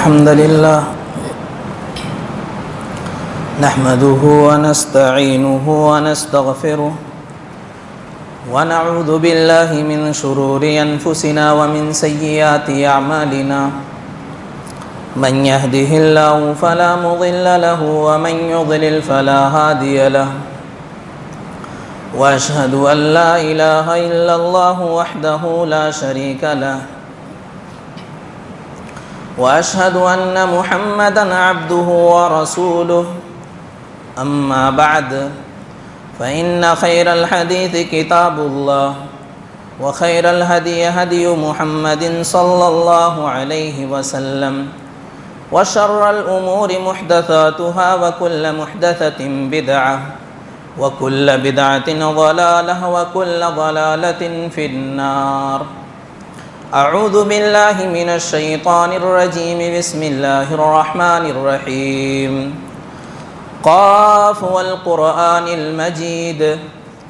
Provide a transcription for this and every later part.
الحمد لله نحمده ونستعينه ونستغفره ونعوذ بالله من شرور أنفسنا ومن سيئات أعمالنا من يهده الله فلا مضل له ومن يضلل فلا هادي له وأشهد أن لا إله إلا الله وحده لا شريك له وأشهد أن محمدًا عبده ورسوله أما بعد فإن خير الحديث كتاب الله وخير الهدي هدي محمد صلى الله عليه وسلم وشر الأمور محدثاتها وكل محدثة بدعة وكل بدعة ضلالة وكل ضلالة في النار. أعوذ بالله من الشيطان الرجيم. بسم الله الرحمن الرحيم. قاف والقرآن المجيد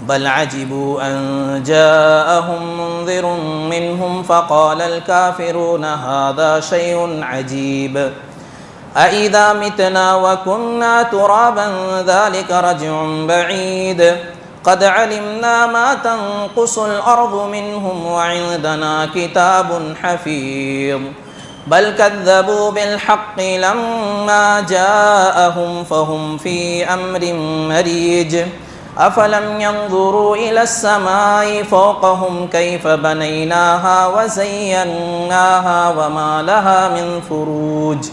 بل عجبوا أن جاءهم منذر منهم فقال الكافرون هذا شيء عجيب أإذا متنا وكنا ترابا ذلك رجع بعيد قد علمنا ما تنقص الأرض منهم وعندنا كتاب حفيظ بل كذبوا بالحق لما جاءهم فهم في أمر مريج أفلم ينظروا إلى السماء فوقهم كيف بنيناها وزيناها وما لها من فروج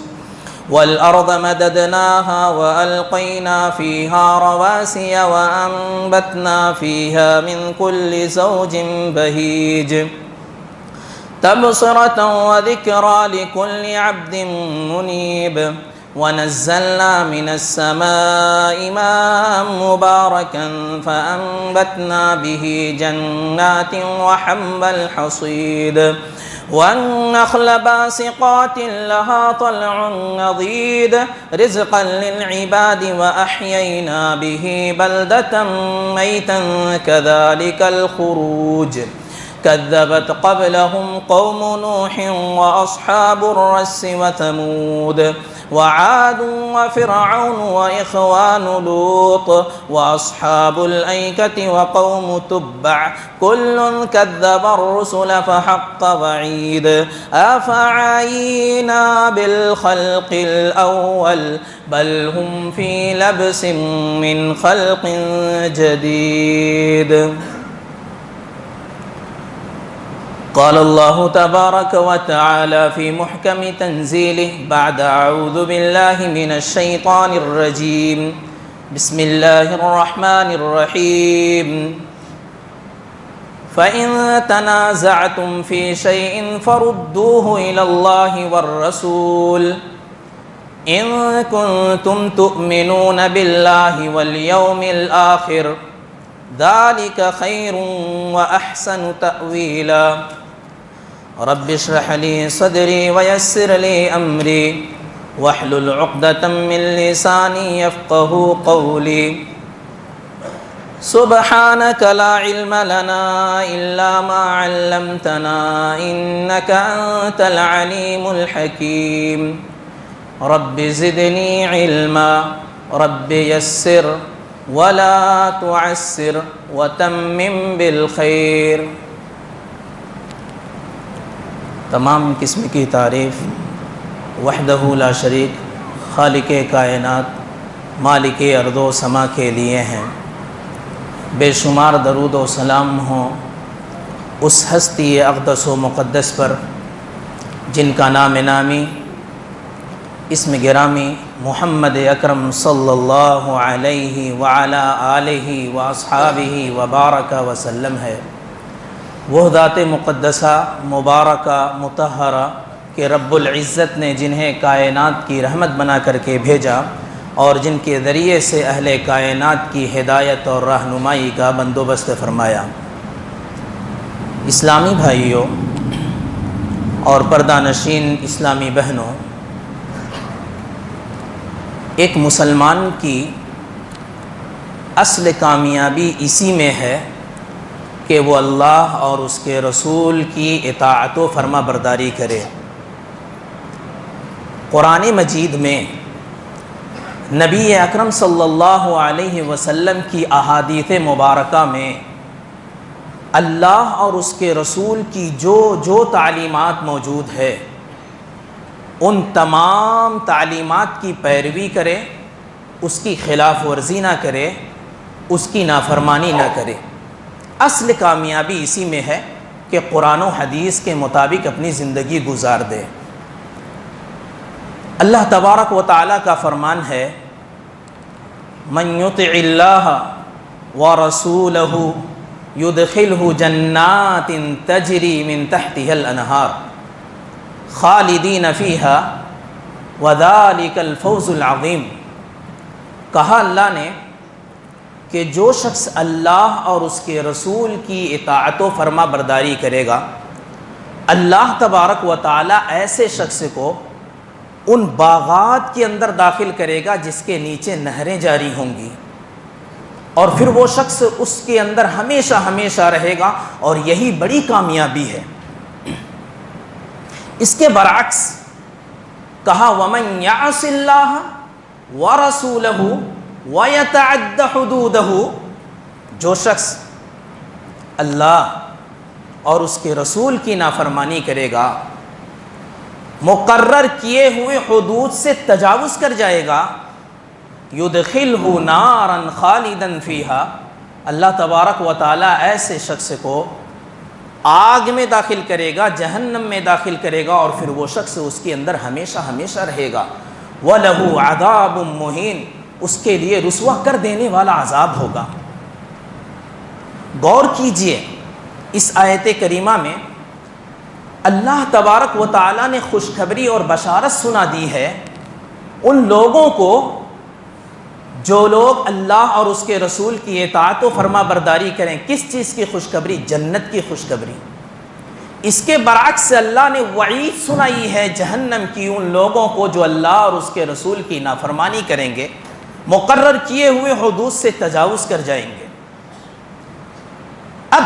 والأرض مددناها وألقينا فيها رواسي وأنبتنا فيها من كل زوج بهيج تبصرة وذكرى لكل عبد منيب ونزلنا من السماء ماء مباركا فأنبتنا به جنات وحب الحصيد والنخل باسقات لها طلع نضيد رزقا للعباد وأحيينا به بلدة ميتا كذلك الخروج كذبت قبلهم قوم نوح وأصحاب الرس وثمود وعاد وفرعون وإخوان لوط وأصحاب الأيكة وقوم تبع كل كذب الرسل فحق وعيد أفعينا بالخلق الأول بل هم في لبس من خلق جديد. قال الله تبارك وتعالى في محكم تنزيله بعد أعوذ بالله من الشيطان الرجيم. بسم الله الرحمن الرحيم. فإن تنازعتم في شيء فردوه إلى الله والرسول إن كنتم تؤمنون بالله واليوم الآخر ذلك خير وأحسن تأويلا. رب اشرح لي صدري ويسر لي أمري واحلل عقدة من لساني يفقه قولي. سبحانك لا علم لنا إلا ما علمتنا إنك أنت العليم الحكيم. رب زدني علما رب يسر ولا تعسر وتمم بالخير. تمام قسم کی تعریف وحدہ لا شریک خالق کائنات مالک ارض و سما کے لیے ہیں. بے شمار درود و سلام ہوں اس ہستی اقدس و مقدس پر جن کا نام نامی اسم گرامی محمد اکرم صلی اللہ علیہ وعلا آلہ واصحابہ وبارک وسلم ہے. وہ ذات مقدسہ مبارکہ مطہرہ کہ رب العزت نے جنہیں کائنات کی رحمت بنا کر کے بھیجا اور جن کے ذریعے سے اہل کائنات کی ہدایت اور رہنمائی کا بندوبست فرمایا. اسلامی بھائیوں اور پردہ نشین اسلامی بہنوں، ایک مسلمان کی اصل کامیابی اسی میں ہے کہ وہ اللہ اور اس کے رسول کی اطاعت و فرما برداری کرے. قرآن مجید میں نبی اکرم صلی اللہ علیہ وسلم کی احادیث مبارکہ میں اللہ اور اس کے رسول کی جو تعلیمات موجود ہے ان تمام تعلیمات کی پیروی کرے، اس کی خلاف ورزی نہ کرے، اس کی نافرمانی نہ کرے۔ اصل کامیابی اسی میں ہے کہ قرآن و حدیث کے مطابق اپنی زندگی گزار دے۔ اللہ تبارک و تعالیٰ کا فرمان ہے من یطع اللہ ورسولہ یدخلہ جنات تجری من تحتها الانہار خالدین فیہا وذالک الفوز العظیم۔ کہا اللہ نے کہ جو شخص اللہ اور اس کے رسول کی اطاعت و فرما برداری کرے گا، اللہ تبارک و تعالیٰ ایسے شخص کو ان باغات کے اندر داخل کرے گا جس کے نیچے نہریں جاری ہوں گی، اور پھر وہ شخص اس کے اندر ہمیشہ ہمیشہ رہے گا، اور یہی بڑی کامیابی ہے۔ اس کے برعکس کہا وَمَن يَعْصِ اللَّهَ وَرَسُولَهُ وَيَتَعَدَّ حُدُودَهُ، جو شخص اللہ اور اس کے رسول کی نافرمانی کرے گا، مقرر کیے ہوئے حدود سے تجاوز کر جائے گا، یدخلہ نارا خالدا فیہا، اللہ تبارک و تعالیٰ ایسے شخص کو آگ میں داخل کرے گا، جہنم میں داخل کرے گا، اور پھر وہ شخص اس کے اندر ہمیشہ ہمیشہ رہے گا۔ وَلَهُ عَذَابٌ مُّہِینٌ، اس کے لیے رسوا کر دینے والا عذاب ہوگا۔ غور کیجئے، اس آیت کریمہ میں اللہ تبارک و تعالیٰ نے خوشخبری اور بشارت سنا دی ہے ان لوگوں کو جو لوگ اللہ اور اس کے رسول کی اطاعت و فرما برداری کریں۔ کس چیز کی خوشخبری؟ جنت کی خوشخبری۔ اس کے برعکس اللہ نے وعید سنائی ہے جہنم کی ان لوگوں کو جو اللہ اور اس کے رسول کی نافرمانی کریں گے، مقرر کیے ہوئے حدود سے تجاوز کر جائیں گے۔ اب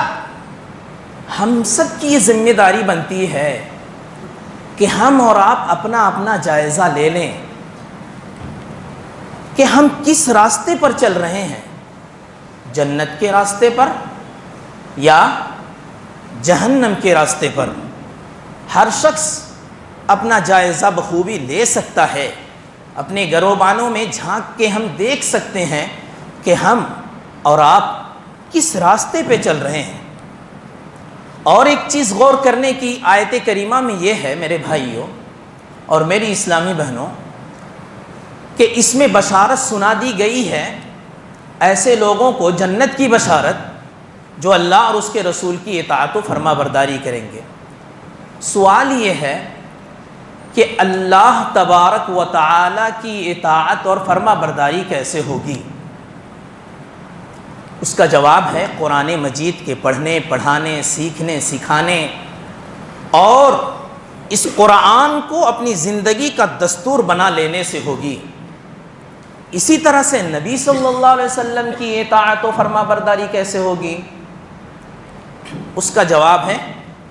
ہم سب کی یہ ذمہ داری بنتی ہے کہ ہم اور آپ اپنا اپنا جائزہ لے لیں کہ ہم کس راستے پر چل رہے ہیں، جنت کے راستے پر یا جہنم کے راستے پر۔ ہر شخص اپنا جائزہ بخوبی لے سکتا ہے، اپنے گروبانوں میں جھانک کے ہم دیکھ سکتے ہیں کہ ہم اور آپ کس راستے پہ چل رہے ہیں۔ اور ایک چیز غور کرنے کی آیت کریمہ میں یہ ہے میرے بھائیوں اور میری اسلامی بہنوں کہ اس میں بشارت سنا دی گئی ہے ایسے لوگوں کو، جنت کی بشارت جو اللہ اور اس کے رسول کی اطاعت و فرما برداری کریں گے۔ سوال یہ ہے کہ اللہ تبارک و تعالی کی اطاعت اور فرما برداری کیسے ہوگی؟ اس کا جواب ہے قرآن مجید کے پڑھنے، پڑھانے، سیکھنے، سکھانے اور اس قرآن کو اپنی زندگی کا دستور بنا لینے سے ہوگی۔ اسی طرح سے نبی صلی اللہ علیہ وسلم کی اطاعت و فرما برداری کیسے ہوگی؟ اس کا جواب ہے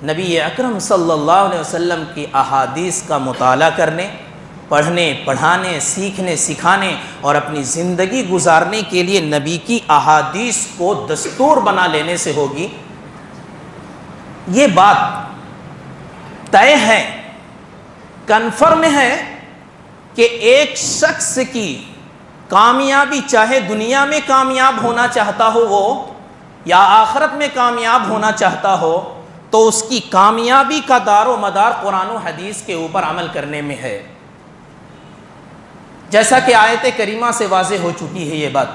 نبی اکرم صلی اللہ علیہ وسلم کی احادیث کا مطالعہ کرنے، پڑھنے، پڑھانے، سیکھنے، سکھانے اور اپنی زندگی گزارنے کے لیے نبی کی احادیث کو دستور بنا لینے سے ہوگی۔ یہ بات طے ہے، کنفرم ہے کہ ایک شخص کی کامیابی، چاہے دنیا میں کامیاب ہونا چاہتا ہو وہ یا آخرت میں کامیاب ہونا چاہتا ہو، تو اس کی کامیابی کا دار و مدار قرآن و حدیث کے اوپر عمل کرنے میں ہے، جیسا کہ آیت کریمہ سے واضح ہو چکی ہے یہ بات۔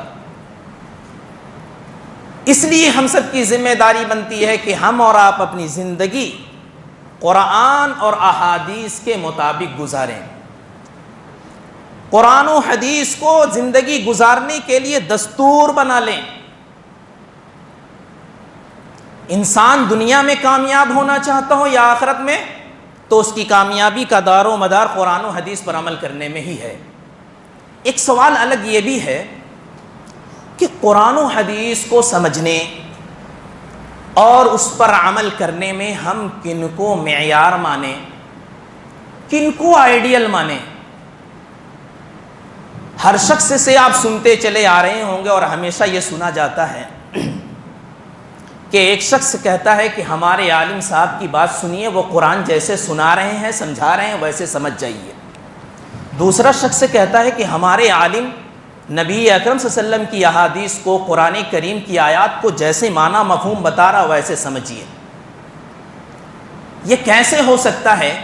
اس لیے ہم سب کی ذمہ داری بنتی ہے کہ ہم اور آپ اپنی زندگی قرآن اور احادیث کے مطابق گزاریں، قرآن و حدیث کو زندگی گزارنے کے لیے دستور بنا لیں۔ انسان دنیا میں کامیاب ہونا چاہتا ہو یا آخرت میں، تو اس کی کامیابی کا دار و مدار قرآن و حدیث پر عمل کرنے میں ہی ہے۔ ایک سوال الگ یہ بھی ہے کہ قرآن و حدیث کو سمجھنے اور اس پر عمل کرنے میں ہم کن کو معیار مانیں، کن کو آئیڈیل مانیں؟ ہر شخص سے آپ سنتے چلے آ رہے ہوں گے اور ہمیشہ یہ سنا جاتا ہے کہ ایک شخص کہتا ہے کہ ہمارے عالم صاحب کی بات سنیے، وہ قرآن جیسے سنا رہے ہیں سمجھا رہے ہیں ویسے سمجھ جائیے۔ دوسرا شخص کہتا ہے کہ ہمارے عالم نبی اکرم صلی اللہ علیہ وسلم کی احادیث کو، قرآن کریم کی آیات کو جیسے معنی مفہوم بتا رہا ویسے سمجھیے۔ یہ کیسے ہو سکتا ہے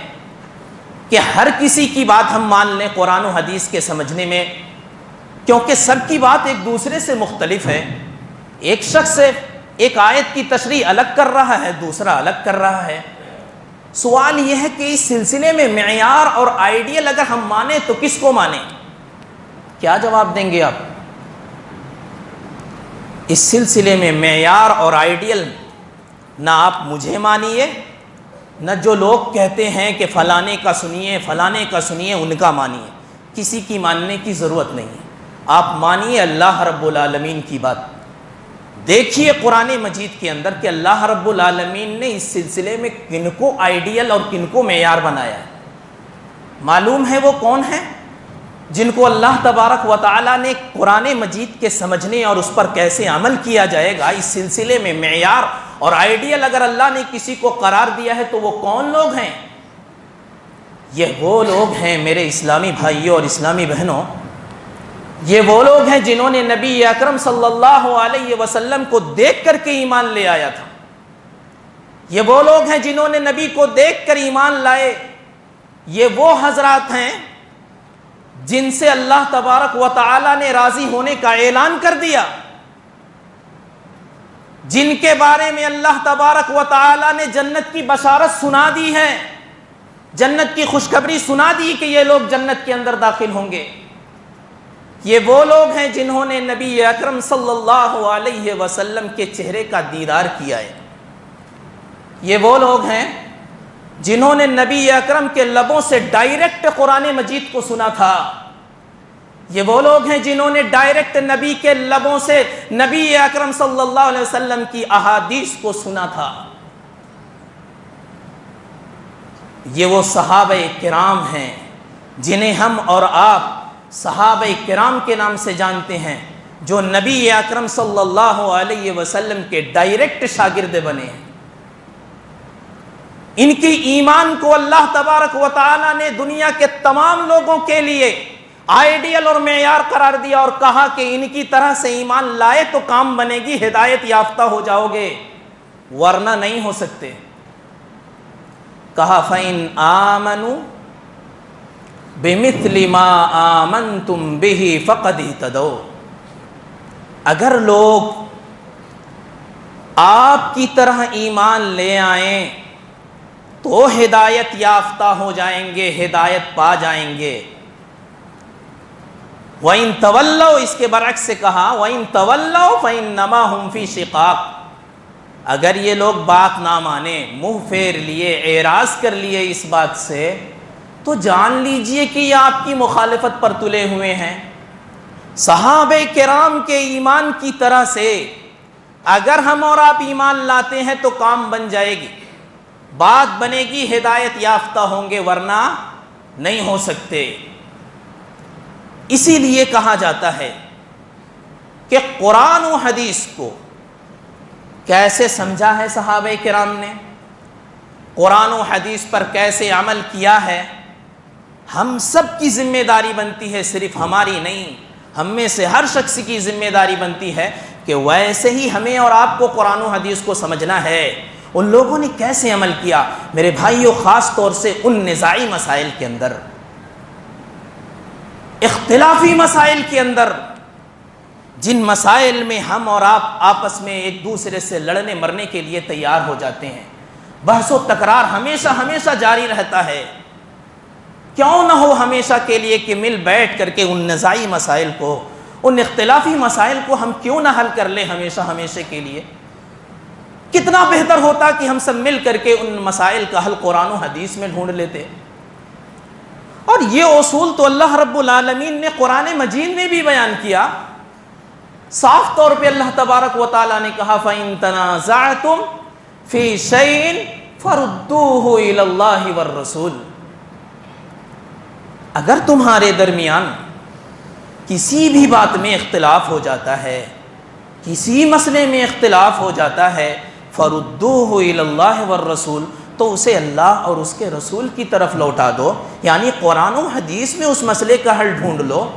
کہ ہر کسی کی بات ہم مان لیں قرآن و حدیث کے سمجھنے میں؟ کیونکہ سب کی بات ایک دوسرے سے مختلف ہے۔ ایک شخص ایک آیت کی تشریح الگ کر رہا ہے، دوسرا الگ کر رہا ہے۔ سوال یہ ہے کہ اس سلسلے میں معیار اور آئیڈیل اگر ہم مانیں تو کس کو مانیں؟ کیا جواب دیں گے آپ؟ اس سلسلے میں معیار اور آئیڈیل نہ آپ مجھے مانیے، نہ جو لوگ کہتے ہیں کہ فلانے کا سنیے فلانے کا سنیے ان کا مانیے، کسی کی ماننے کی ضرورت نہیں ہے۔ آپ مانیے اللہ رب العالمین کی بات۔ دیکھیے قرآن مجید کے اندر کہ اللہ رب العالمین نے اس سلسلے میں کن کو آئیڈیل اور کن کو معیار بنایا ہے۔ معلوم ہے وہ کون ہے جن کو اللہ تبارک و تعالیٰ نے قرآن مجید کے سمجھنے اور اس پر کیسے عمل کیا جائے گا اس سلسلے میں معیار اور آئیڈیل اگر اللہ نے کسی کو قرار دیا ہے تو وہ کون لوگ ہیں؟ یہ وہ لوگ ہیں میرے اسلامی بھائیوں اور اسلامی بہنوں، یہ وہ لوگ ہیں جنہوں نے نبی اکرم صلی اللہ علیہ وسلم کو دیکھ کر کے ایمان لے آیا تھا۔ یہ وہ لوگ ہیں جنہوں نے نبی کو دیکھ کر ایمان لائے۔ یہ وہ حضرات ہیں جن سے اللہ تبارک و تعالی نے راضی ہونے کا اعلان کر دیا، جن کے بارے میں اللہ تبارک و تعالی نے جنت کی بشارت سنا دی ہے، جنت کی خوشخبری سنا دی کہ یہ لوگ جنت کے اندر داخل ہوں گے۔ یہ وہ لوگ ہیں جنہوں نے نبی اکرم صلی اللہ علیہ وسلم کے چہرے کا دیدار کیا ہے۔ یہ وہ لوگ ہیں جنہوں نے نبی اکرم کے لبوں سے ڈائریکٹ قرآن مجید کو سنا تھا۔ یہ وہ لوگ ہیں جنہوں نے ڈائریکٹ نبی کے لبوں سے نبی اکرم صلی اللہ علیہ وسلم کی احادیث کو سنا تھا۔ یہ وہ صحابہ کرام ہیں جنہیں ہم اور آپ صحابہ کرام کے نام سے جانتے ہیں، جو نبی اکرم صلی اللہ علیہ وسلم کے ڈائریکٹ شاگرد بنے ہیں۔ ان کی ایمان کو اللہ تبارک و تعالی نے دنیا کے تمام لوگوں کے لیے آئیڈیل اور معیار قرار دیا اور کہا کہ ان کی طرح سے ایمان لائے تو کام بنے گی، ہدایت یافتہ ہو جاؤ گے، ورنہ نہیں ہو سکتے۔ کہا فَإِنْ آمَنُوا بِمِثْلِ مَا آمَنْتُمْ بِهِ فَقَدْ اهْتَدَوْا، اگر لوگ آپ کی طرح ایمان لے آئیں تو ہدایت یافتہ ہو جائیں گے، ہدایت پا جائیں گے۔ وَإِن تَوَلَّوْا، اس کے برعکس سے کہا وَإِن تَوَلَّوْا فَإِنَّمَا هُمْ فِي شِقَاقٍ، اگر یہ لوگ بات نہ مانے، منہ پھیر لیے، اعراض کر لیے اس بات سے، تو جان لیجئے کہ یہ آپ کی مخالفت پر تلے ہوئے ہیں۔ صحابہ کرام کے ایمان کی طرح سے اگر ہم اور آپ ایمان لاتے ہیں تو کام بن جائے گی، بات بنے گی، ہدایت یافتہ ہوں گے، ورنہ نہیں ہو سکتے۔ اسی لیے کہا جاتا ہے کہ قرآن و حدیث کو کیسے سمجھا ہے صحابہ کرام نے، قرآن و حدیث پر کیسے عمل کیا ہے، ہم سب کی ذمہ داری بنتی ہے، صرف ہماری نہیں، ہم میں سے ہر شخص کی ذمہ داری بنتی ہے کہ ویسے ہی ہمیں اور آپ کو قرآن و حدیث کو سمجھنا ہے۔ ان لوگوں نے کیسے عمل کیا میرے بھائیوں، خاص طور سے ان نزاعی مسائل کے اندر، اختلافی مسائل کے اندر، جن مسائل میں ہم اور آپ آپس میں ایک دوسرے سے لڑنے مرنے کے لیے تیار ہو جاتے ہیں، بحث و تکرار ہمیشہ جاری رہتا ہے۔ کیوں نہ ہو ہمیشہ کے لیے کہ مل بیٹھ کر کے ان نزاعی مسائل کو، ان اختلافی مسائل کو ہم کیوں نہ حل کر لیں ہمیشہ کے لیے۔ کتنا بہتر ہوتا کہ ہم سب مل کر کے ان مسائل کا حل قرآن و حدیث میں ڈھونڈ لیتے۔ اور یہ اصول تو اللہ رب العالمین نے قرآن مجید میں بھی بیان کیا۔ صاف طور پہ اللہ تبارک و تعالیٰ نے کہا فَإِن تَنَازَعْتُمْ فِي شَيْءٍ فَرُدُّوهُ إِلَى اللَّهِ وَالرَّسُولِ، اگر تمہارے درمیان کسی بھی بات میں اختلاف ہو جاتا ہے، کسی مسئلے میں اختلاف ہو جاتا ہے، فردوہ الی اللہ والرسول، تو اسے اللہ اور اس کے رسول کی طرف لوٹا دو، یعنی قرآن و حدیث میں اس مسئلے کا حل ڈھونڈ لو۔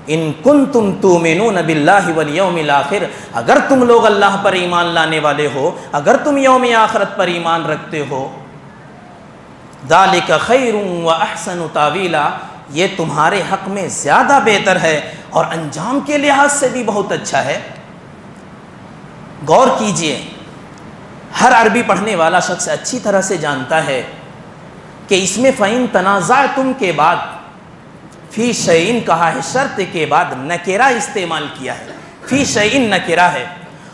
ان کنتم تؤمنون باللہ والیوم الآخر، اگر تم لوگ اللہ پر ایمان لانے والے ہو، اگر تم یوم آخرت پر ایمان رکھتے ہو، ذالک خیر واحسن تاویلا، یہ تمہارے حق میں زیادہ بہتر ہے اور انجام کے لحاظ سے بھی بہت اچھا ہے۔ غور کیجئے، ہر عربی پڑھنے والا شخص اچھی طرح سے جانتا ہے کہ اس میں فَإِن تَنَازَعْتُمْ کے بعد فی شیئن کہا ہے، شرط کے بعد نکرہ استعمال کیا ہے، فی شیئن نکرہ ہے،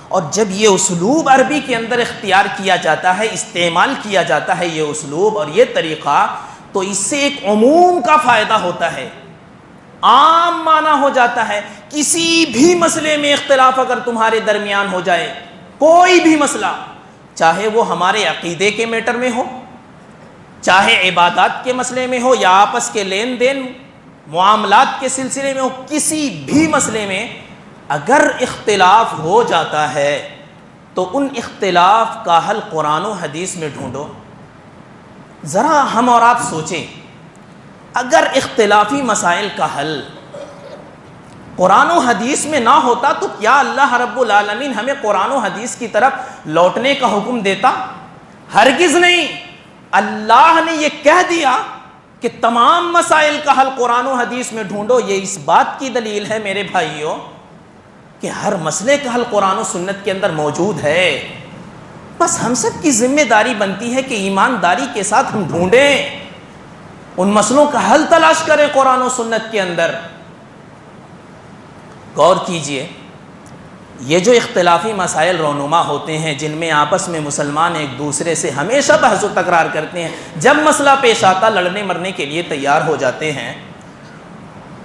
اور جب یہ اسلوب عربی کے اندر اختیار کیا جاتا ہے، استعمال کیا جاتا ہے یہ اسلوب اور یہ طریقہ، تو اس سے ایک عموم کا فائدہ ہوتا ہے، عام معنی ہو جاتا ہے۔ کسی بھی مسئلے میں اختلاف اگر تمہارے درمیان ہو جائے، کوئی بھی مسئلہ، چاہے وہ ہمارے عقیدے کے میٹر میں ہو، چاہے عبادات کے مسئلے میں ہو، یا آپس کے لین دین معاملات کے سلسلے میں ہو، کسی بھی مسئلے میں اگر اختلاف ہو جاتا ہے تو ان اختلاف کا حل قرآن و حدیث میں ڈھونڈو۔ ذرا ہم اور آپ سوچیں، اگر اختلافی مسائل کا حل قرآن و حدیث میں نہ ہوتا تو کیا اللہ رب العالمین ہمیں قرآن و حدیث کی طرف لوٹنے کا حکم دیتا؟ ہرگز نہیں۔ اللہ نے یہ کہہ دیا کہ تمام مسائل کا حل قرآن و حدیث میں ڈھونڈو، یہ اس بات کی دلیل ہے میرے بھائیوں کہ ہر مسئلے کا حل قرآن و سنت کے اندر موجود ہے۔ بس ہم سب کی ذمہ داری بنتی ہے کہ ایمانداری کے ساتھ ہم ڈھونڈیں، ان مسئلوں کا حل تلاش کریں قرآن و سنت کے اندر۔ غور کیجئے، یہ جو اختلافی مسائل رونما ہوتے ہیں جن میں آپس میں مسلمان ایک دوسرے سے ہمیشہ بحث و تکرار کرتے ہیں، جب مسئلہ پیش آتا لڑنے مرنے کے لیے تیار ہو جاتے ہیں،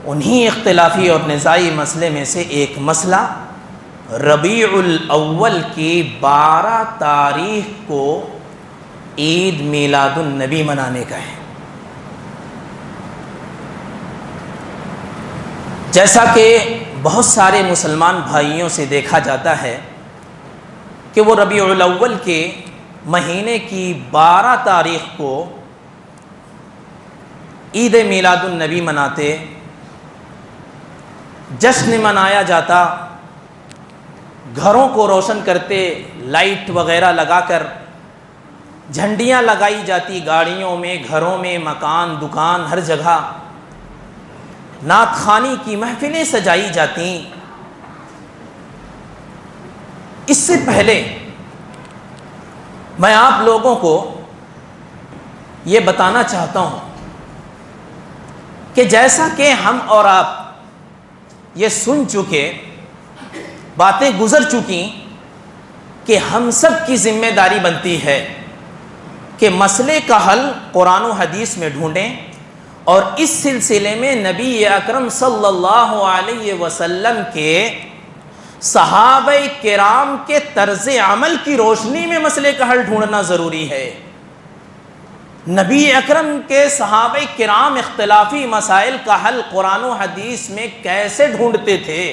انہی اختلافی اور نزاعی مسئلے میں سے ایک مسئلہ ربیع الاول کی 12 تاریخ کو عید میلاد النبی منانے کا ہے۔ جیسا کہ بہت سارے مسلمان بھائیوں سے دیکھا جاتا ہے کہ وہ ربیع الاول کے مہینے کی 12 تاریخ کو عید میلاد النبی مناتے، جشن منایا جاتا، گھروں کو روشن کرتے، لائٹ وغیرہ لگا کر، جھنڈیاں لگائی جاتی گاڑیوں میں، گھروں میں، مکان، دکان، ہر جگہ، نعت خوانی کی محفلیں سجائی جاتی۔ اس سے پہلے میں آپ لوگوں کو یہ بتانا چاہتا ہوں کہ جیسا کہ ہم اور آپ یہ سن چکے، باتیں گزر چکی کہ ہم سب کی ذمہ داری بنتی ہے کہ مسئلے کا حل قرآن و حدیث میں ڈھونڈیں، اور اس سلسلے میں نبی اکرم صلی اللہ علیہ وسلم کے صحابہ کرام کے طرز عمل کی روشنی میں مسئلے کا حل ڈھونڈنا ضروری ہے۔ نبی اکرم کے صحابہ کرام اختلافی مسائل کا حل قرآن و حدیث میں کیسے ڈھونڈتے تھے؟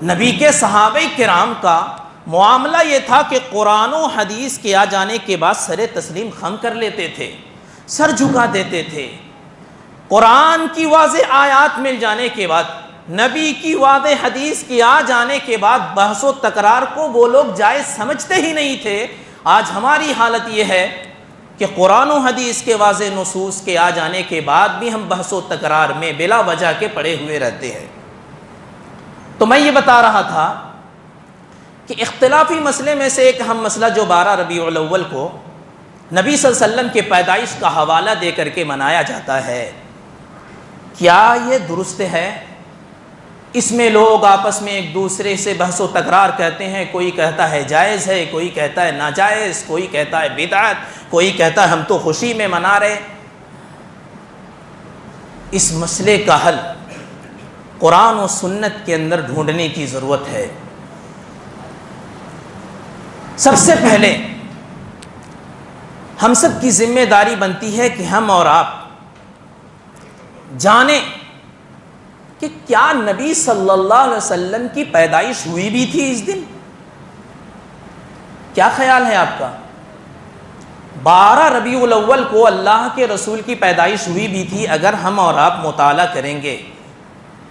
نبی کے صحابہ کرام کا معاملہ یہ تھا کہ قرآن و حدیث کے آ جانے کے بعد سر تسلیم خم کر لیتے تھے، سر جھکا دیتے تھے۔ قرآن کی واضح آیات مل جانے کے بعد، نبی کی واضح حدیث کی آ جانے کے بعد بحث و تکرار کو وہ لوگ جائز سمجھتے ہی نہیں تھے۔ آج ہماری حالت یہ ہے کہ قرآن و حدیث کے واضح نصوص کے آ جانے کے بعد بھی ہم بحث و تکرار میں بلا وجہ کے پڑے ہوئے رہتے ہیں۔ تو میں یہ بتا رہا تھا کہ اختلافی مسئلے میں سے ایک اہم مسئلہ جو 12 ربیع الاول کو نبی صلی اللہ علیہ وسلم کے پیدائش کا حوالہ دے کر کے منایا جاتا ہے، کیا یہ درست ہے؟ اس میں لوگ آپس میں ایک دوسرے سے بحث و تکرار کرتے ہیں، کوئی کہتا ہے جائز ہے، کوئی کہتا ہے ناجائز، کوئی کہتا ہے بدعت، کوئی کہتا ہے ہم تو خوشی میں منا رہے۔ اس مسئلے کا حل قرآن و سنت کے اندر ڈھونڈنے کی ضرورت ہے۔ سب سے پہلے ہم سب کی ذمہ داری بنتی ہے کہ ہم اور آپ جانیں کہ کیا نبی صلی اللہ علیہ وسلم کی پیدائش ہوئی بھی تھی اس دن؟ کیا خیال ہے آپ کا؟ 12 ربیع الاول کو اللہ کے رسول کی پیدائش ہوئی بھی تھی۔ اگر ہم اور آپ مطالعہ کریں گے،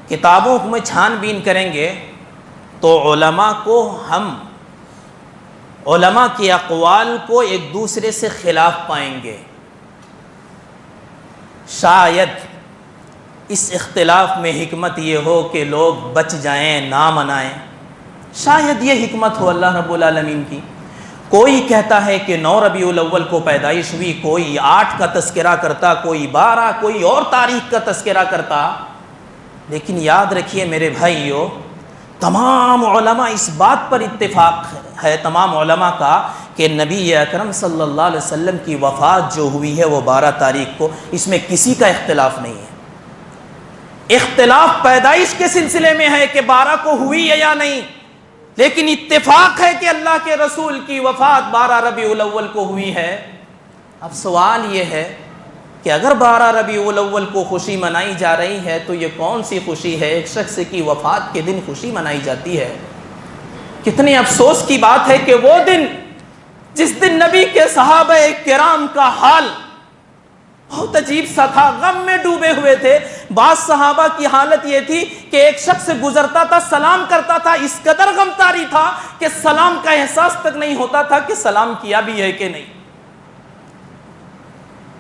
کتابوں میں چھان بین کریں گے، تو علماء کے اقوال کو ایک دوسرے سے خلاف پائیں گے۔ شاید اس اختلاف میں حکمت یہ ہو کہ لوگ بچ جائیں، نہ منائیں، شاید یہ حکمت ہو اللہ رب العالمین کی۔ کوئی کہتا ہے کہ 9 ربیع الاول کو پیدائش ہوئی، کوئی 8 کا تذکرہ کرتا، کوئی 12، کوئی اور تاریخ کا تذکرہ کرتا۔ لیکن یاد رکھیے میرے بھائیو، تمام علماء اس بات پر اتفاق ہے، تمام علماء کا، کہ نبی اکرم صلی اللہ علیہ وسلم کی وفات جو ہوئی ہے وہ 12 تاریخ کو، اس میں کسی کا اختلاف نہیں ہے۔ اختلاف پیدائش کے سلسلے میں ہے کہ 12 کو ہوئی ہے یا نہیں، لیکن اتفاق ہے کہ اللہ کے رسول کی وفات 12 ربیع الاول کو ہوئی ہے۔ اب سوال یہ ہے کہ اگر 12 ربیع الاول کو خوشی منائی جا رہی ہے تو یہ کون سی خوشی ہے؟ ایک شخص کی وفات کے دن خوشی منائی جاتی ہے۔ کتنے افسوس کی بات ہے کہ وہ دن جس دن نبی کے صحابہ کرام کا حال بہت عجیب سا تھا، غم میں ڈوبے ہوئے تھے۔ بعض صحابہ کی حالت یہ تھی کہ ایک شخص گزرتا تھا، سلام کرتا تھا، اس قدر غمطاری تھا کہ سلام کا احساس تک نہیں ہوتا تھا کہ سلام کیا بھی ہے کہ نہیں۔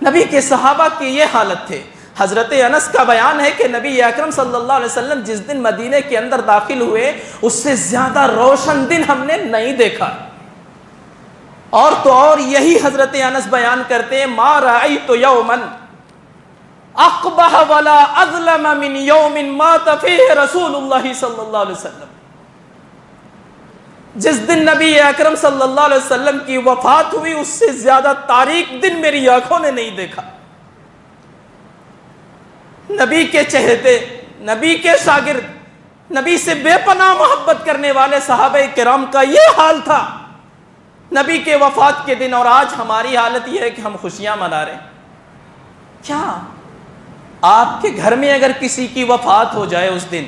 نبی کے صحابہ کی یہ حالت تھے۔ حضرت انس کا بیان ہے کہ نبی اکرم صلی اللہ علیہ وسلم جس دن مدینے کے اندر داخل ہوئے، اس سے زیادہ روشن دن ہم نے نہیں دیکھا۔ اور تو اور یہی حضرت انس بیان کرتے ہیں، ما رأیت یوما اقبح ولا اظلم من یوم مات فیہ رسول اللہ صلی اللہ علیہ وسلم۔ جس دن نبی اکرم صلی اللہ علیہ وسلم کی وفات ہوئی، اس سے زیادہ تاریک دن میری آنکھوں نے نہیں دیکھا۔ نبی کے چہتے، نبی کے شاگرد، نبی سے بے پناہ محبت کرنے والے صحابہ کرام کا یہ حال تھا نبی کے وفات کے دن، اور آج ہماری حالت یہ ہے کہ ہم خوشیاں منا رہے ہیں۔ کیا آپ کے گھر میں اگر کسی کی وفات ہو جائے اس دن،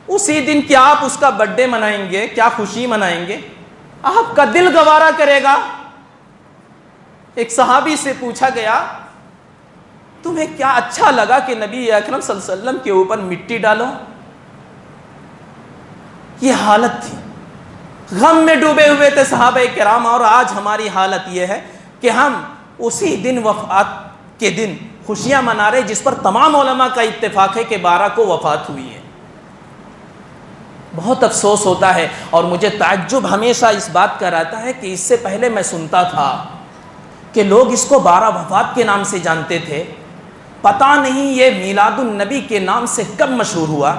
اسی دن کیا آپ اس کا برتھ ڈے منائیں گے؟ کیا خوشی منائیں گے؟ آپ کا دل گوارا کرے گا؟ ایک صحابی سے پوچھا گیا، تمہیں کیا اچھا لگا کہ نبی اکرم صلی اللہ علیہ وسلم کے اوپر مٹی ڈالو؟ یہ حالت تھی، غم میں ڈوبے ہوئے تھے صحابہ کرام۔ اور آج ہماری حالت یہ ہے کہ ہم اسی دن، وفات کے دن، خوشیاں منا رہے جس پر تمام علماء کا اتفاق ہے کہ 12 کو وفات ہوئی ہے۔ بہت افسوس ہوتا ہے، اور مجھے تعجب ہمیشہ اس بات کا رہتا ہے کہ اس سے پہلے میں سنتا تھا کہ لوگ اس کو 12 وفات کے نام سے جانتے تھے۔ پتہ نہیں یہ میلاد النبی کے نام سے کب مشہور ہوا،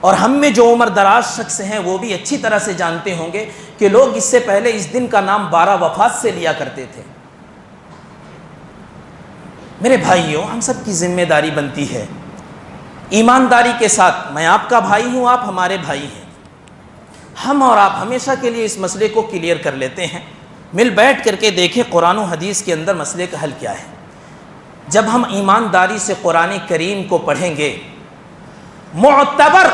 اور ہم میں جو عمر دراز شخص ہیں وہ بھی اچھی طرح سے جانتے ہوں گے کہ لوگ اس سے پہلے اس دن کا نام 12 وفات سے لیا کرتے تھے۔ میرے بھائیوں، ہم سب کی ذمہ داری بنتی ہے ایمانداری کے ساتھ، میں آپ کا بھائی ہوں، آپ ہمارے بھائی ہیں، ہم اور آپ ہمیشہ کے لیے اس مسئلے کو کلیئر کر لیتے ہیں، مل بیٹھ کر کے دیکھیں قرآن و حدیث کے اندر مسئلے کا حل کیا ہے۔ جب ہم ایمانداری سے قرآن کریم کو پڑھیں گے، معتبر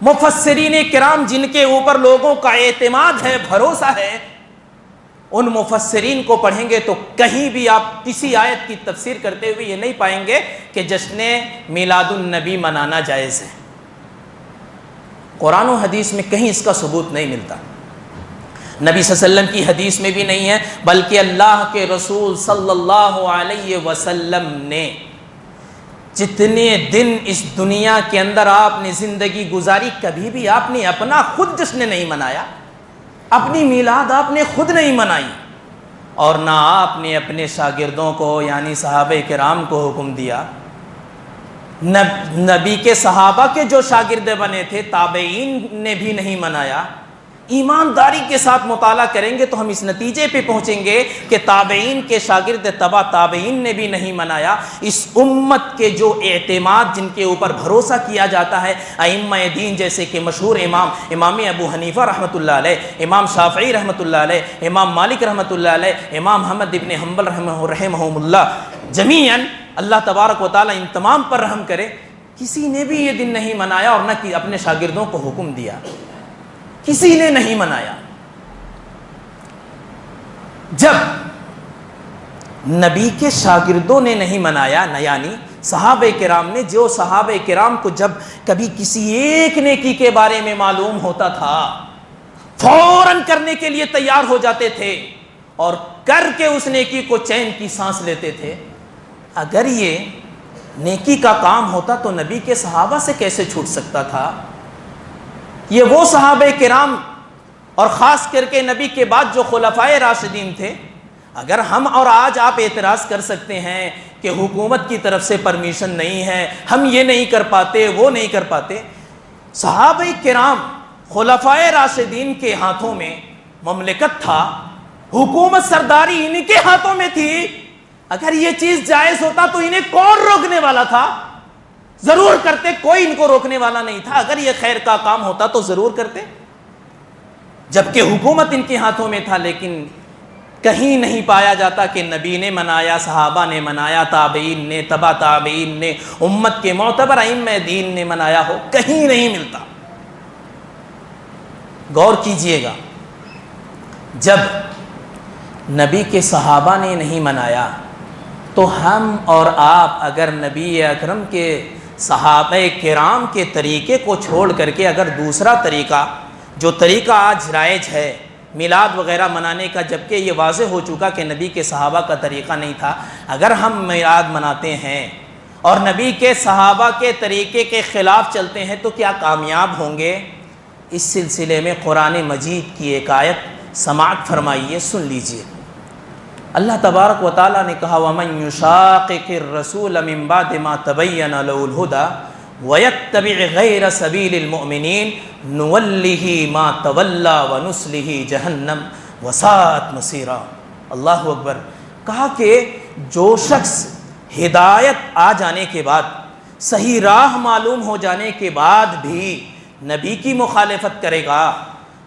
مفسرین کرام جن کے اوپر لوگوں کا اعتماد ہے، بھروسہ ہے، ان مفسرین کو پڑھیں گے تو کہیں بھی آپ کسی آیت کی تفسیر کرتے ہوئے یہ نہیں پائیں گے کہ جشن میلاد النبی منانا جائز ہے۔ قرآن و حدیث میں کہیں اس کا ثبوت نہیں ملتا، نبی صلی اللہ علیہ وسلم کی حدیث میں بھی نہیں ہے، بلکہ اللہ کے رسول صلی اللہ علیہ وسلم نے جتنے دن اس دنیا کے اندر آپ نے زندگی گزاری، کبھی بھی آپ نے اپنا خود جشن نہیں منایا، اپنی میلاد آپ نے خود نہیں منائی، اور نہ آپ نے اپنے شاگردوں کو یعنی صحابہ کرام کو حکم دیا۔ نبی کے صحابہ کے جو شاگرد بنے تھے، تابعین نے بھی نہیں منایا۔ ایمانداری کے ساتھ مطالعہ کریں گے تو ہم اس نتیجے پہ پہنچیں گے کہ تابعین کے شاگرد تبع تابعین نے بھی نہیں منایا۔ اس امت کے جو اعتماد، جن کے اوپر بھروسہ کیا جاتا ہے، ائمہ دین جیسے کہ مشہور امام ابو حنیفہ رحمۃ اللہ علیہ، امام شافعی رحمۃ اللہ علیہ، امام مالک رحمۃ اللہ علیہ، امام احمد ابن حنبل رحمہم اللہ، جمیعاً اللہ تبارک و تعالیٰ ان تمام پر رحم کرے۔ کسی نے بھی یہ دن نہیں منایا اور نہ کہ اپنے شاگردوں کو حکم دیا، کسی نے نہیں منایا۔ جب نبی کے شاگردوں نے نہیں منایا، یعنی صحابہ کرام نے، جو صحابہ کرام کو جب کبھی کسی ایک نیکی کے بارے میں معلوم ہوتا تھا فوراً کرنے کے لیے تیار ہو جاتے تھے اور کر کے اس نیکی کو چین کی سانس لیتے تھے۔ اگر یہ نیکی کا کام ہوتا تو نبی کے صحابہ سے کیسے چھوٹ سکتا تھا؟ یہ وہ صحابہ کرام اور خاص کر کے نبی کے بعد جو خلفائے راشدین تھے، اگر ہم اور آج آپ اعتراض کر سکتے ہیں کہ حکومت کی طرف سے پرمیشن نہیں ہے، ہم یہ نہیں کر پاتے، وہ نہیں کر پاتے، صحابہ کرام خلفائے راشدین کے ہاتھوں میں مملکت تھا، حکومت سرداری ان کے ہاتھوں میں تھی۔ اگر یہ چیز جائز ہوتا تو انہیں کون روکنے والا تھا؟ ضرور کرتے، کوئی ان کو روکنے والا نہیں تھا۔ اگر یہ خیر کا کام ہوتا تو ضرور کرتے، جبکہ حکومت ان کے ہاتھوں میں تھا۔ لیکن کہیں نہیں پایا جاتا کہ نبی نے منایا، صحابہ نے منایا، تابعین نے، تبع تابعین نے، امت کے معتبر ائمہ دین نے منایا ہو، کہیں نہیں ملتا۔ غور کیجئے گا، جب نبی کے صحابہ نے نہیں منایا تو ہم اور آپ اگر نبی اکرم کے صحابہ کرام کے طریقے کو چھوڑ کر کے اگر دوسرا طریقہ، جو طریقہ آج رائج ہے میلاد وغیرہ منانے کا، جبکہ یہ واضح ہو چکا کہ نبی کے صحابہ کا طریقہ نہیں تھا، اگر ہم میلاد مناتے ہیں اور نبی کے صحابہ کے طریقے کے خلاف چلتے ہیں تو کیا کامیاب ہوں گے؟ اس سلسلے میں قرآن مجید کی ایک آیت سماعت فرمائیے، سن لیجئے۔ اللہ تبارک و تعالیٰ نے کہا وَمَن يُشَاقِقِ الرَّسُولَ مِن بَعْدِ مَا تَبَيَّنَ لَهُ الْهُدَى وَيَتَّبِعْ غَيْرَ سَبِيلِ الْمُؤْمِنِينَ نُوَلِّهِ مَا تَوَلَّى وَنُصْلِهِ جَهَنَّمَ وَسَاءَتْ مَصِيرًا۔ اللہ اکبر۔ کہا کہ جو شخص ہدایت آ جانے کے بعد، صحیح راہ معلوم ہو جانے کے بعد بھی نبی کی مخالفت کرے گا،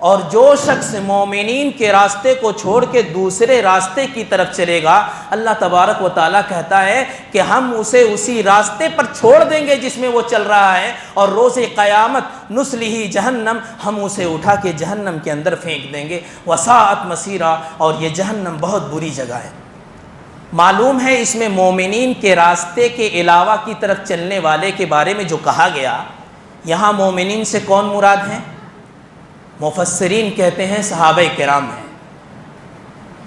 اور جو شخص مومنین کے راستے کو چھوڑ کے دوسرے راستے کی طرف چلے گا، اللہ تبارک و تعالیٰ کہتا ہے کہ ہم اسے اسی راستے پر چھوڑ دیں گے جس میں وہ چل رہا ہے، اور روز قیامت نصلہ جہنم، ہم اسے اٹھا کے جہنم کے اندر پھینک دیں گے، وساعت مصیرا، اور یہ جہنم بہت بری جگہ ہے۔ معلوم ہے اس میں مومنین کے راستے کے علاوہ کی طرف چلنے والے کے بارے میں جو کہا گیا، یہاں مومنین سے کون مراد ہیں؟ مفسرین کہتے ہیں صحابہ کرام ہیں۔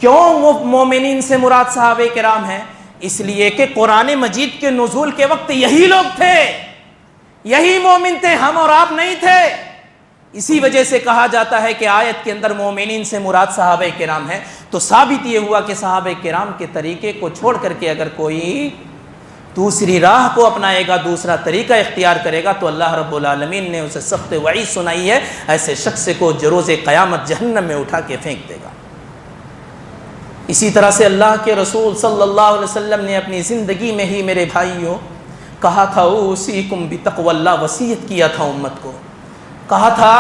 کیوں مومنین سے مراد صحابہ کرام ہیں؟ اس لیے کہ قرآن مجید کے نزول کے وقت یہی لوگ تھے، یہی مومن تھے، ہم اور آپ نہیں تھے۔ اسی وجہ سے کہا جاتا ہے کہ آیت کے اندر مومنین سے مراد صحابہ کرام ہیں، تو ثابت یہ ہوا کہ صحابہ کرام کے طریقے کو چھوڑ کر کے اگر کوئی دوسری راہ کو اپنائے گا، دوسرا طریقہ اختیار کرے گا، تو اللہ رب العالمین نے اسے سخت وعید سنائی ہے، ایسے شخص کو روز قیامت جہنم میں اٹھا کے پھینک دے گا۔ اسی طرح سے اللہ کے رسول صلی اللہ علیہ وسلم نے اپنی زندگی میں ہی میرے بھائیوں کہا تھا اوصیکم بتقوی اللہ، وصیت کیا تھا امت کو، کہا تھا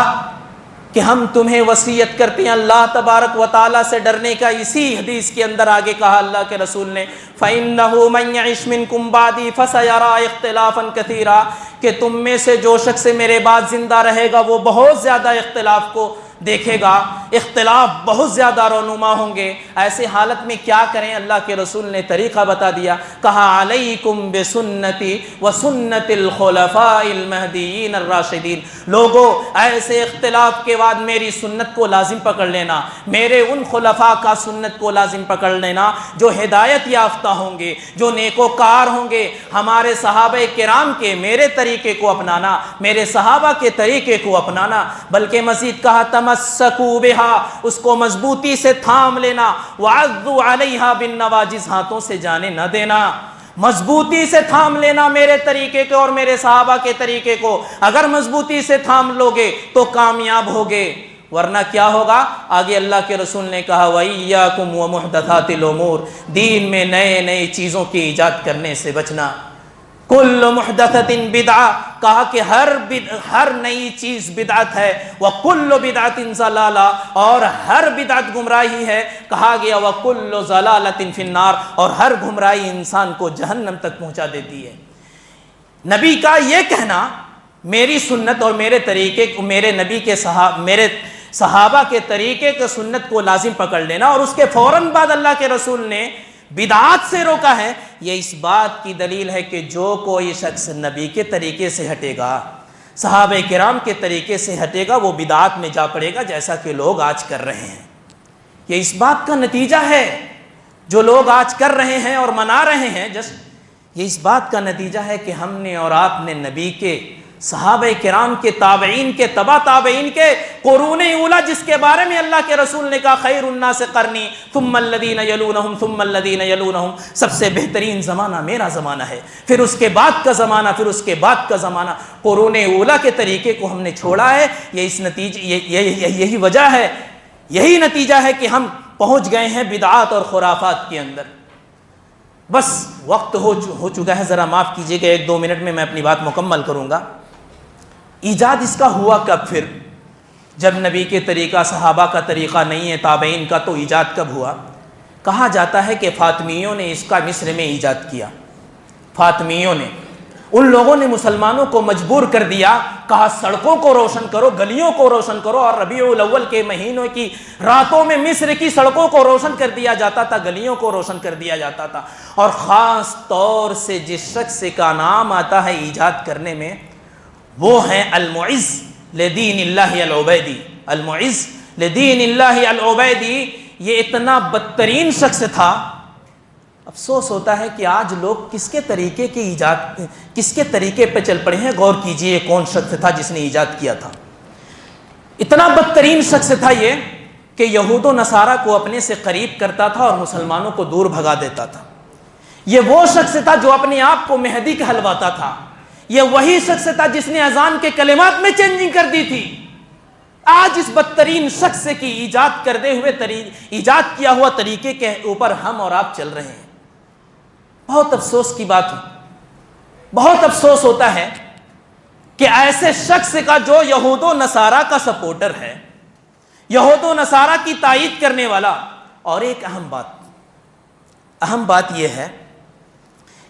کہ ہم تمہیں وصیت کرتے ہیں اللہ تبارک و تعالیٰ سے ڈرنے کا۔ اسی حدیث کے اندر آگے کہا اللہ کے رسول نے فَإِنَّهُ مَن يَعِشْ مِنْكُمْ بَعْدِي فَسَيَرَىٰ اخْتِلَافًا كَثِيرًا، کہ تم میں سے جو شخص میرے بعد زندہ رہے گا وہ بہت زیادہ اختلاف کو دیکھے گا، اختلاف بہت زیادہ رونما ہوں گے۔ ایسے حالت میں کیا کریں؟ اللہ کے رسول نے طریقہ بتا دیا، کہا علیکم بسنتی وسنت الخلفاء المہدیین الراشدین، لوگو ایسے اختلاف کے بعد میری سنت کو لازم پکڑ لینا، میرے ان خلفاء کا سنت کو لازم پکڑ لینا جو ہدایت یافتہ ہوں گے، جو نیکوکار ہوں گے۔ ہمارے صحابہ کرام کے میرے طریقے کو اپنانا، میرے صحابہ کے طریقے کو اپنانا، بلکہ مزید کہا تمسکوا بہا، اس کو مضبوطی سے تھام لینا، وعضوا علیہا بالنواجذ، ہاتھوں سے جانے نہ دینا، مضبوطی سے تھام لینا میرے طریقے کو اور میرے صحابہ کے طریقے کو۔ اگر مضبوطی سے تھام لوگے تو کامیاب ہوگے، ورنہ کیا ہوگا؟ آگے اللہ کے رسول نے کہا وَإِيَّاكُمْ وَمُحْدَثَاتِ الْأُمُورِ، دین میں نئے نئے چیزوں کی ایجاد کرنے سے بچنا۔ کل محدثۃ بدعہ، کہا کہ ہر نئی چیز بدعت ہے، وکل بدعت ضلالہ، اور ہر بدعت گمراہی ہے۔ کہا گیا وکل ضلالۃ فی النار، اور ہر گمراہی انسان کو جہنم تک پہنچا دیتی ہے۔ نبی کا یہ کہنا میری سنت اور میرے طریقے کو، میرے نبی کے میرے صحابہ کے طریقے کے سنت کو لازم پکڑ لینا، اور اس کے فوراً بعد اللہ کے رسول نے بدعات سے روکا ہے، یہ اس بات کی دلیل ہے کہ جو کوئی شخص نبی کے طریقے سے ہٹے گا، صحابہ کرام کے طریقے سے ہٹے گا، وہ بدعات میں جا پڑے گا، جیسا کہ لوگ آج کر رہے ہیں۔ یہ اس بات کا نتیجہ ہے، جو لوگ آج کر رہے ہیں اور منا رہے ہیں، یہ اس بات کا نتیجہ ہے کہ ہم نے اور آپ نے نبی کے، صحابہ کرام کے، تابعین کے، تبع تابعین کے، قرون اولا جس کے بارے میں اللہ کے رسول نے کہا خیر الناس قرنی ثم الذین یلونہم ثم الذین یلونہم، سب سے بہترین زمانہ میرا زمانہ ہے، پھر اس کے بعد کا زمانہ، پھر اس کے بعد کا زمانہ، قرون اولا کے طریقے کو ہم نے چھوڑا ہے۔ یہ اس نتیجے یہی وجہ ہے، یہی نتیجہ ہے کہ ہم پہنچ گئے ہیں بدعات اور خرافات کے اندر۔ بس وقت ہو چکا ہے، ذرا معاف کیجیے کہ 1-2 منٹ میں اپنی بات مکمل کروں گا۔ ایجاد اس کا ہوا کب؟ پھر جب نبی کے طریقہ، صحابہ کا طریقہ نہیں ہے، تابعین کا، تو ایجاد کب ہوا؟ کہا جاتا ہے کہ فاطمیوں نے اس کا مصر میں ایجاد کیا۔ فاطمیوں نے، ان لوگوں نے مسلمانوں کو مجبور کر دیا، کہا سڑکوں کو روشن کرو، گلیوں کو روشن کرو، اور ربیع الاول کے مہینوں کی راتوں میں مصر کی سڑکوں کو روشن کر دیا جاتا تھا، گلیوں کو روشن کر دیا جاتا تھا، اور خاص طور سے جس شخص کا نام آتا ہے ایجاد کرنے میں، وہ ہیں المعز لدین اللہ العبیدی۔ المعز لدین اللہ العبیدی یہ اتنا بدترین شخص تھا، افسوس ہوتا ہے کہ آج لوگ کس کے طریقے پہ چل پڑے ہیں۔ غور کیجئے کون شخص تھا جس نے ایجاد کیا تھا۔ اتنا بدترین شخص تھا یہ کہ یہود و نصارہ کو اپنے سے قریب کرتا تھا اور مسلمانوں کو دور بھگا دیتا تھا۔ یہ وہ شخص تھا جو اپنے آپ کو مہدی کہلواتا تھا۔ یہ وہی شخص تھا جس نے اذان کے کلمات میں چینجنگ کر دی تھی۔ آج اس بدترین شخص کی ایجاد کیا ہوا طریقے کے اوپر ہم اور آپ چل رہے ہیں۔ بہت افسوس کی بات ہے، بہت افسوس ہوتا ہے کہ ایسے شخص کا جو یہود و نصارہ کا سپورٹر ہے، یہود و نصارہ کی تائید کرنے والا۔ اور ایک اہم بات یہ ہے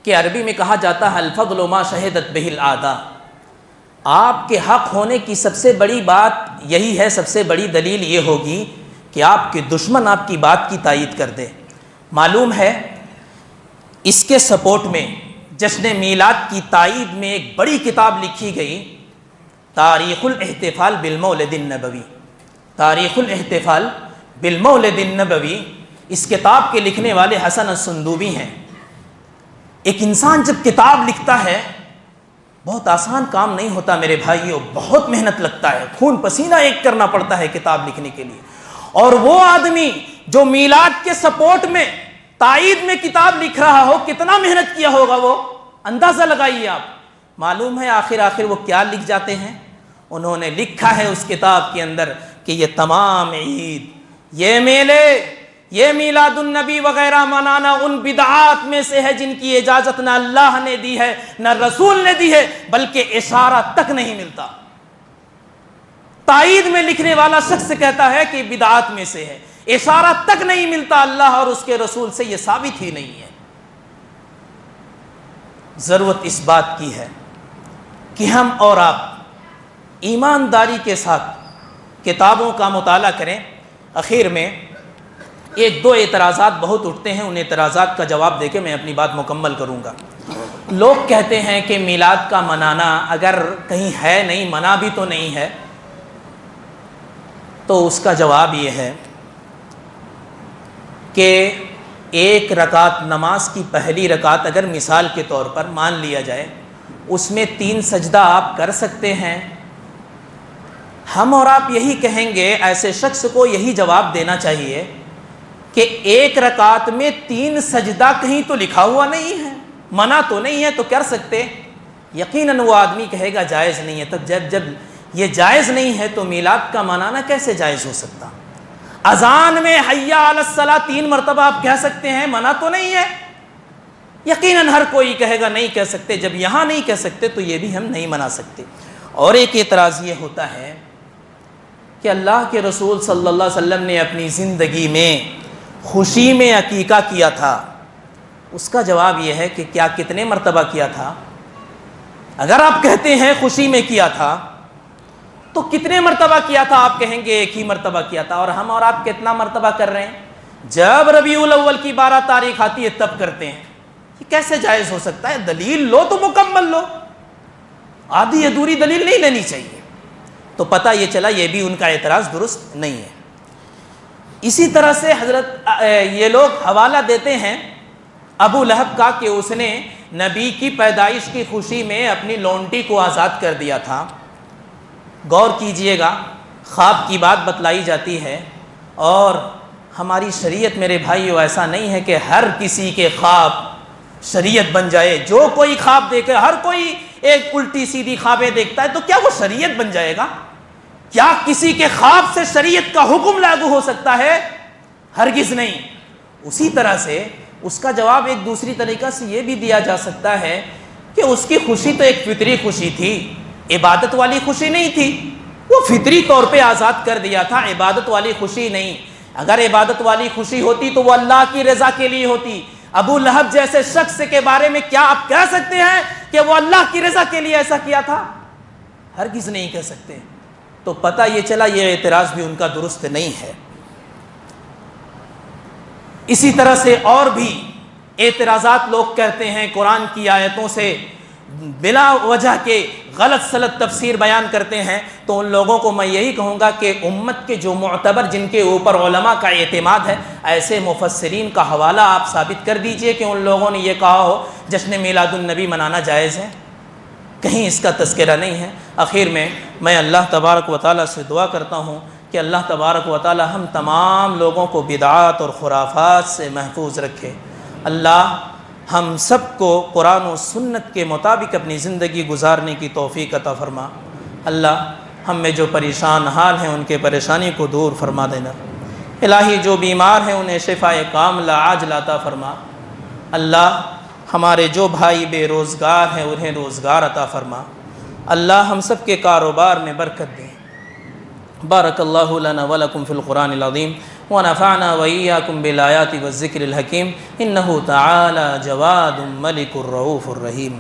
کہ عربی میں کہا جاتا ہے الفضل ما شہدت بہ الاعداء، آپ کے حق ہونے کی سب سے بڑی بات یہی ہے، سب سے بڑی دلیل یہ ہوگی کہ آپ کے دشمن آپ کی بات کی تائید کر دے۔ معلوم ہے اس کے سپورٹ میں جشن میلاد کی تائید میں ایک بڑی کتاب لکھی گئی، تاریخ الاحتفال بالمولد النبوی۔ تاریخ الاحتفال بالمولد النبوی، اس کتاب کے لکھنے والے حسن الصندوبی ہیں۔ ایک انسان جب کتاب لکھتا ہے، بہت آسان کام نہیں ہوتا میرے بھائیوں، بہت محنت لگتا ہے، خون پسینہ ایک کرنا پڑتا ہے کتاب لکھنے کے لیے۔ اور وہ آدمی جو میلاد کے سپورٹ میں، تائید میں کتاب لکھ رہا ہو، کتنا محنت کیا ہوگا وہ، اندازہ لگائیے آپ۔ معلوم ہے آخر وہ کیا لکھ جاتے ہیں؟ انہوں نے لکھا ہے اس کتاب کے اندر کہ یہ تمام عید، یہ میلے، یہ میلاد النبی وغیرہ منانا ان بدعات میں سے ہے جن کی اجازت نہ اللہ نے دی ہے نہ رسول نے دی ہے، بلکہ اشارہ تک نہیں ملتا۔ تائید میں لکھنے والا شخص کہتا ہے کہ بدعات میں سے ہے، اشارہ تک نہیں ملتا اللہ اور اس کے رسول سے، یہ ثابت ہی نہیں ہے۔ ضرورت اس بات کی ہے کہ ہم اور آپ ایمانداری کے ساتھ کتابوں کا مطالعہ کریں۔ اخیر میں 1-2 اعتراضات بہت اٹھتے ہیں، ان اعتراضات کا جواب دے کے میں اپنی بات مکمل کروں گا۔ لوگ کہتے ہیں کہ میلاد کا منانا اگر کہیں ہے نہیں، منع بھی تو نہیں ہے، تو اس کا جواب یہ ہے کہ 1 رکعت نماز کی پہلی رکعت اگر مثال کے طور پر مان لیا جائے، اس میں 3 سجدہ آپ کر سکتے ہیں۔ ہم اور آپ یہی کہیں گے، ایسے شخص کو یہی جواب دینا چاہیے کہ 1 رکعت میں 3 سجدہ کہیں تو لکھا ہوا نہیں ہے، منع تو نہیں ہے، تو کر سکتے۔ یقیناً وہ آدمی کہے گا جائز نہیں ہے۔ تب جب یہ جائز نہیں ہے تو میلاد کا منانا کیسے جائز ہو سکتا؟ اذان میں حی علی الصلاۃ 3 مرتبہ آپ کہہ سکتے ہیں، منع تو نہیں ہے۔ یقیناً ہر کوئی کہے گا نہیں کہہ سکتے، جب یہاں نہیں کہہ سکتے تو یہ بھی ہم نہیں منا سکتے۔ اور ایک اعتراض یہ ہوتا ہے کہ اللہ کے رسول صلی اللہ علیہ وسلم نے اپنی زندگی میں خوشی میں عقیقہ کیا تھا، اس کا جواب یہ ہے کہ کیا کتنے مرتبہ کیا تھا؟ اگر آپ کہتے ہیں خوشی میں کیا تھا تو کتنے مرتبہ کیا تھا؟ آپ کہیں گے ایک ہی مرتبہ کیا تھا. اور ہم اور آپ کتنا مرتبہ کر رہے ہیں؟ جب ربیع الاول کی 12 تاریخ آتی ہے تب کرتے ہیں. یہ کیسے جائز ہو سکتا ہے؟ دلیل لو تو مکمل لو، آدھی ادھوری دلیل نہیں لینی چاہیے. تو پتہ یہ چلا یہ بھی ان کا اعتراض درست نہیں ہے. اسی طرح سے حضرت یہ لوگ حوالہ دیتے ہیں ابو لہب کا کہ اس نے نبی کی پیدائش کی خوشی میں اپنی لونڈی کو آزاد کر دیا تھا. غور کیجئے گا، خواب کی بات بتلائی جاتی ہے، اور ہماری شریعت میرے بھائیو ایسا نہیں ہے کہ ہر کسی کے خواب شریعت بن جائے. جو کوئی خواب دیکھے، ہر کوئی ایک الٹی سیدھی خوابیں دیکھتا ہے تو کیا وہ شریعت بن جائے گا؟ کیا کسی کے خواب سے شریعت کا حکم لاگو ہو سکتا ہے؟ ہرگز نہیں. اسی طرح سے اس کا جواب ایک دوسری طریقہ سے یہ بھی دیا جا سکتا ہے کہ اس کی خوشی تو ایک فطری خوشی تھی، عبادت والی خوشی نہیں تھی. وہ فطری طور پہ آزاد کر دیا تھا، عبادت والی خوشی نہیں. اگر عبادت والی خوشی ہوتی تو وہ اللہ کی رضا کے لیے ہوتی. ابو لہب جیسے شخص کے بارے میں کیا آپ کہہ سکتے ہیں کہ وہ اللہ کی رضا کے لیے ایسا کیا تھا؟ ہرگز نہیں کہہ سکتے. تو پتہ یہ چلا یہ اعتراض بھی ان کا درست نہیں ہے. اسی طرح سے اور بھی اعتراضات لوگ کرتے ہیں قرآن کی آیتوں سے بلا وجہ کے غلط سلط تفسیر بیان کرتے ہیں. تو ان لوگوں کو میں یہی کہوں گا کہ امت کے جو معتبر جن کے اوپر علماء کا اعتماد ہے، ایسے مفسرین کا حوالہ آپ ثابت کر دیجئے کہ ان لوگوں نے یہ کہا ہو جشن میلاد النبی منانا جائز ہے. کہیں اس کا تذکرہ نہیں ہے. آخر میں اللہ تبارک و تعالیٰ سے دعا کرتا ہوں کہ اللہ تبارک و تعالیٰ ہم تمام لوگوں کو بدعات اور خرافات سے محفوظ رکھے. اللہ ہم سب کو قرآن و سنت کے مطابق اپنی زندگی گزارنے کی توفیق عطا فرما. اللہ ہم میں جو پریشان حال ہیں ان کے پریشانی کو دور فرما دینا. الہی جو بیمار ہیں انہیں شفاء کاملہ عاجلہ عطا فرما. اللہ ہمارے جو بھائی بے روزگار ہیں انہیں روزگار عطا فرما. اللہ ہم سب کے کاروبار میں برکت دے. بارک اللہ لنا ولکم فی القرآن العظیم ونفعنا وإياكم بالآيات والذكر الحكيم إنه تعالى جواد ملك الرؤوف الرحيم.